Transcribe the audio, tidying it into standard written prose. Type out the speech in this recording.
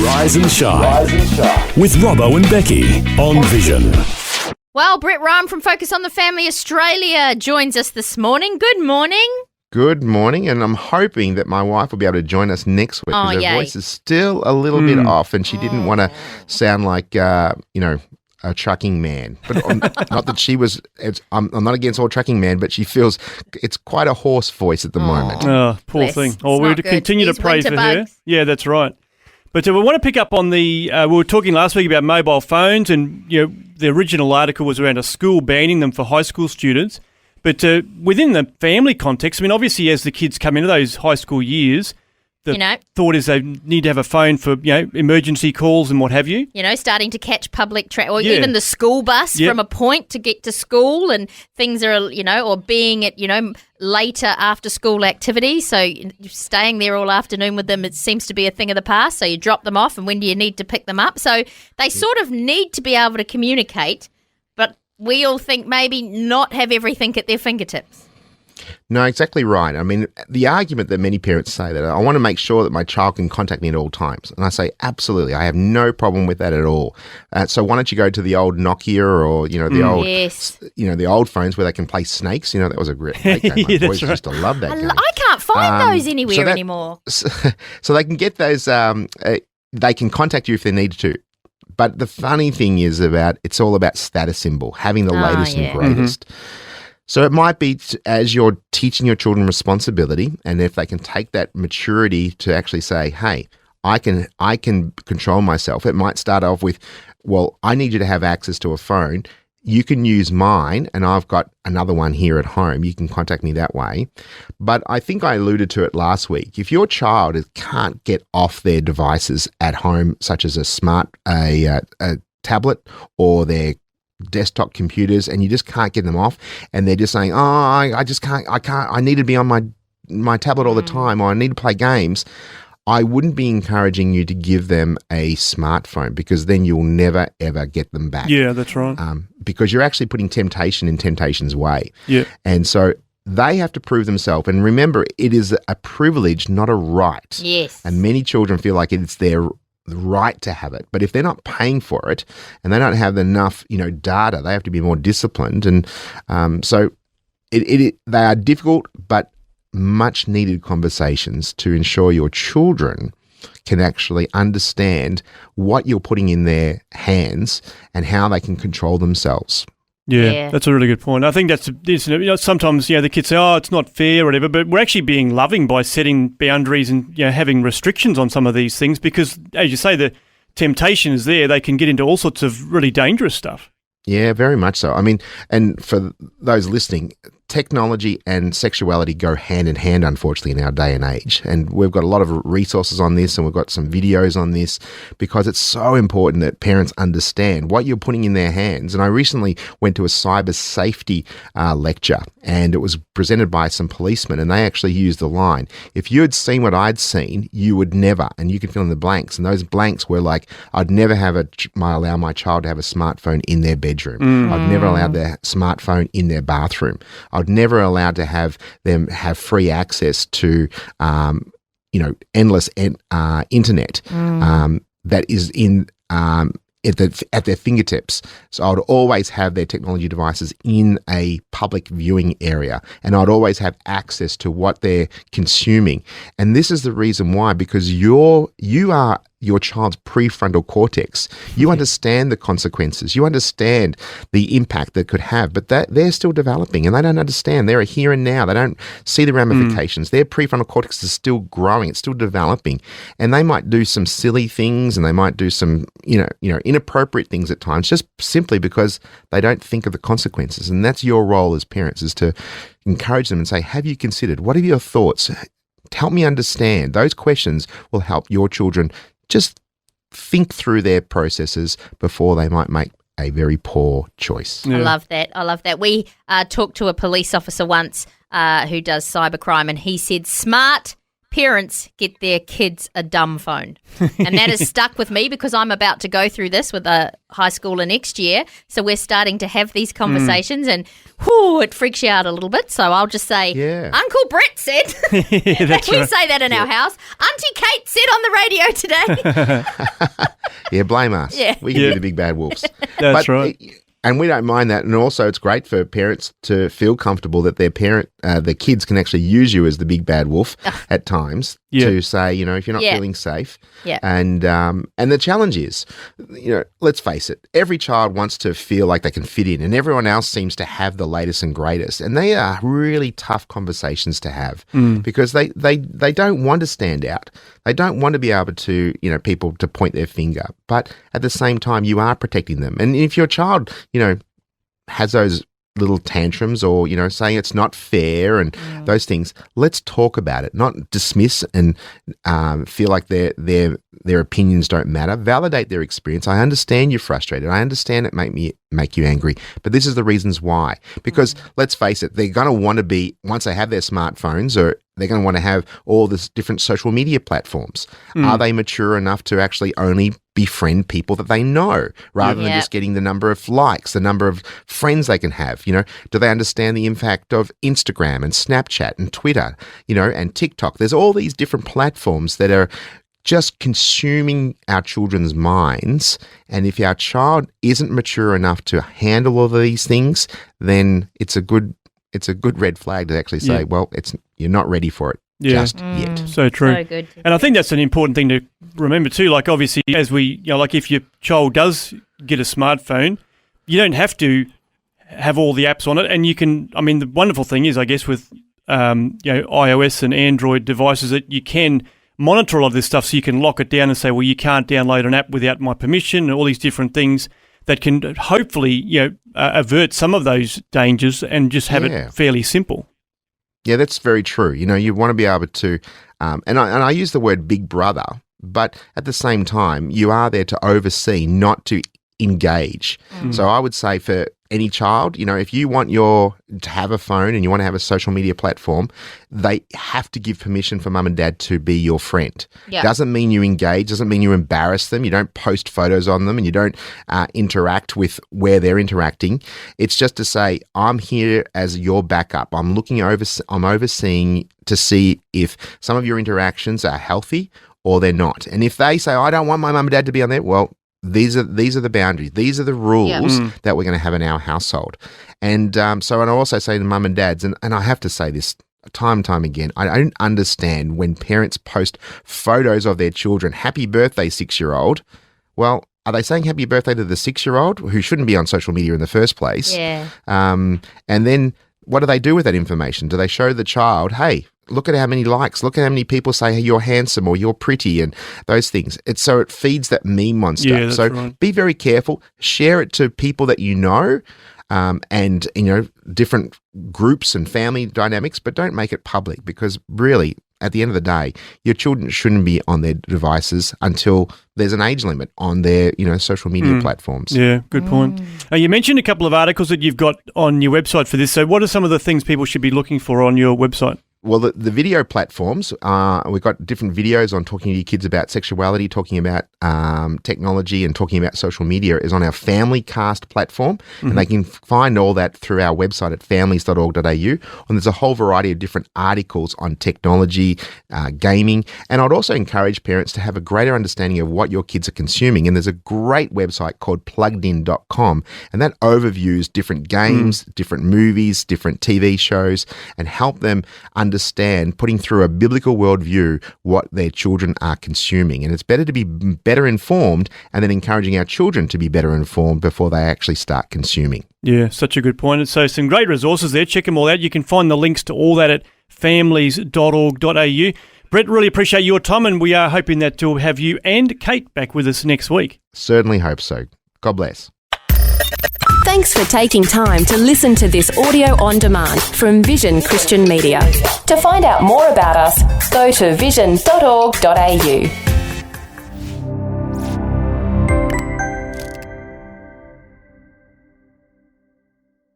Rise and Shine with Robbo and Becci on Vision. Well, Brett Ryan from Focus on the Family Australia joins us this morning. Good morning. Good morning, and I'm hoping that my wife will be able to join us next week because her voice is still a little bit off, and she didn't want to sound like, a trucking man. But not that she was. I'm not against all trucking man, but she feels it's quite a hoarse voice at the moment. Oh, poor thing. Oh, we'll continue to pray for her. Yeah, that's right. But we want to pick up on the. We were talking last week about mobile phones, and the original article was around a school banning them for high school students. But within the family context, I mean, obviously, as the kids come into those high school years, the thought is they need to have a phone for emergency calls and what have you. Starting to catch public even the school bus from a point to get to school, and things are or being at later after school activities. So staying there all afternoon with them, it seems to be a thing of the past. So you drop them off, and when do you need to pick them up? So they sort of need to be able to communicate, but we all think maybe not have everything at their fingertips. No, exactly right. I mean, the argument that many parents say that I want to make sure that my child can contact me at all times. And I say, absolutely, I have no problem with that at all. So why don't you go to the old Nokia or, the old phones where they can play snakes? That was a great game. My boys used to love that game. I can't find those anywhere anymore. So they can get those, they can contact you if they need to. But the funny thing is it's all about status symbol, having the latest and greatest. So it might be as you're teaching your children responsibility, and if they can take that maturity to actually say, hey, I can control myself. It might start off with, well, I need you to have access to a phone. You can use mine, and I've got another one here at home. You can contact me that way. But I think I alluded to it last week. If your child can't get off their devices at home, such as a tablet or their desktop computers, and you just can't get them off, and they're just saying, I need to be on my tablet all the time, or I need to play games, I wouldn't be encouraging you to give them a smartphone, because then you'll never, ever get them back. Yeah, that's right. Because you're actually putting temptation in temptation's way. Yeah. And so they have to prove themselves. And remember, it is a privilege, not a right. Yes. And many children feel like it's their right to have it. But if they're not paying for it and they don't have enough, data, they have to be more disciplined. And so they are difficult, but much needed conversations to ensure your children can actually understand what you're putting in their hands and how they can control themselves. Yeah, that's a really good point. I think sometimes the kids say, it's not fair or whatever, but we're actually being loving by setting boundaries and having restrictions on some of these things, because, as you say, the temptation is there. They can get into all sorts of really dangerous stuff. Yeah, very much so. I mean, and for those listening, technology and sexuality go hand in hand, unfortunately, in our day and age. And we've got a lot of resources on this, and we've got some videos on this, because it's so important that parents understand what you're putting in their hands. And I recently went to a cyber safety lecture, and it was presented by some policemen, and they actually used the line, if you had seen what I'd seen, you would never, and you can fill in the blanks. And those blanks were like, I'd never allow my child to have a smartphone in their bedroom. I'd never allow their smartphone in their bathroom. I'd never allowed to have them have free access to, endless internet that is in at their fingertips. So I would always have their technology devices in a public viewing area, and I'd always have access to what they're consuming. And this is the reason why, because you are your child's prefrontal cortex. You understand the consequences. You understand the impact that could have, but they're still developing, and they don't understand. They're here and now. They don't see the ramifications. Their prefrontal cortex is still growing. It's still developing, and they might do some silly things, and they might do some, inappropriate things at times, just simply because they don't think of the consequences. And that's your role as parents, is to encourage them and say, have you considered? What are your thoughts? Help me understand. Those questions will help your children just think through their processes before they might make a very poor choice. Yeah. I love that. We talked to a police officer once who does cybercrime, and he said smart parents get their kids a dumb phone. And that has stuck with me because I'm about to go through this with a high schooler next year. So we're starting to have these conversations and it freaks you out a little bit. So I'll just say, Uncle Brett said, we say that in our house. Auntie Kate said on the radio today. Yeah, blame us. Yeah. We can be the big bad wolves. That's right. And we don't mind that. And also it's great for parents to feel comfortable that their kids can actually use you as the big bad wolf at times to say, if you're not feeling safe. Yeah. And the challenge is, let's face it, every child wants to feel like they can fit in and everyone else seems to have the latest and greatest. And they are really tough conversations to have because they don't want to stand out. They don't want to be able to, people to point their finger. But at the same time, you are protecting them. And if your child, has those little tantrums or, saying it's not fair and those things, let's talk about it, not dismiss and feel like their opinions don't matter. Validate their experience. I understand you're frustrated. I understand it make you angry, but this is the reasons why. Because let's face it, they're going to want to be, once they have their smartphones, or they're going to want to have all this different social media platforms. Are they mature enough to actually only befriend people that they know rather than just getting the number of likes, the number of friends they can have? Do they understand the impact of Instagram and Snapchat and Twitter, and TikTok? There's all these different platforms that are just consuming our children's minds. And if our child isn't mature enough to handle all of these things, then it's a good red flag to actually say, well, you're not ready for it just yet. So true. So good. And I think that's an important thing to remember too. Like obviously, as we, like if your child does get a smartphone, you don't have to have all the apps on it. And you can, the wonderful thing is, I guess, with iOS and Android devices, that you can monitor all of this stuff, so you can lock it down and say, well, you can't download an app without my permission, and all these different things that can hopefully avert some of those dangers and just have it fairly simple. Yeah, that's very true. You want to be able to, and I use the word big brother, but at the same time, you are there to oversee, not to engage. So I would say for any child, if you want to have a phone and you want to have a social media platform, they have to give permission for mum and dad to be your friend. Yep. Doesn't mean you engage, doesn't mean you embarrass them, you don't post photos on them, and you don't interact with where they're interacting. It's just to say, I'm here as your backup. I'm overseeing to see if some of your interactions are healthy or they're not. And if they say, I don't want my mum and dad to be on there, well, these are the boundaries. These are the rules that we're going to have in our household. And and I also say to mum and dads, and I have to say this time and time again, I don't understand when parents post photos of their children. Happy birthday, 6-year-old. Well, are they saying happy birthday to the 6-year-old who shouldn't be on social media in the first place? Yeah. And then what do they do with that information? Do they show the child, hey, look at how many likes, look at how many people say, hey, you're handsome or you're pretty and those things. So it feeds that meme monster. Yeah, that's so right. Be very careful. Share it to people that you know and, different groups and family dynamics, but don't make it public because really, at the end of the day, your children shouldn't be on their devices until there's an age limit on their, social media platforms. Yeah, good point. You mentioned a couple of articles that you've got on your website for this. So what are some of the things people should be looking for on your website? Well, the video platforms, we've got different videos on talking to your kids about sexuality, talking about technology and talking about social media is on our Family Cast platform. And they can find all that through our website at families.org.au. And there's a whole variety of different articles on technology, gaming. And I'd also encourage parents to have a greater understanding of what your kids are consuming. And there's a great website called pluggedin.com. And that overviews different games, different movies, different TV shows, and help them understand, putting through a biblical worldview, what their children are consuming. And it's better to be better informed and then encouraging our children to be better informed before they actually start consuming. Yeah, such a good point. And so some great resources there. Check them all out. You can find the links to all that at families.org.au. Brett, really appreciate your time, and we are hoping that to have you and Kate back with us next week. Certainly hope so. God bless. Thanks for taking time to listen to this audio on demand from Vision Christian Media. To find out more about us, go to vision.org.au.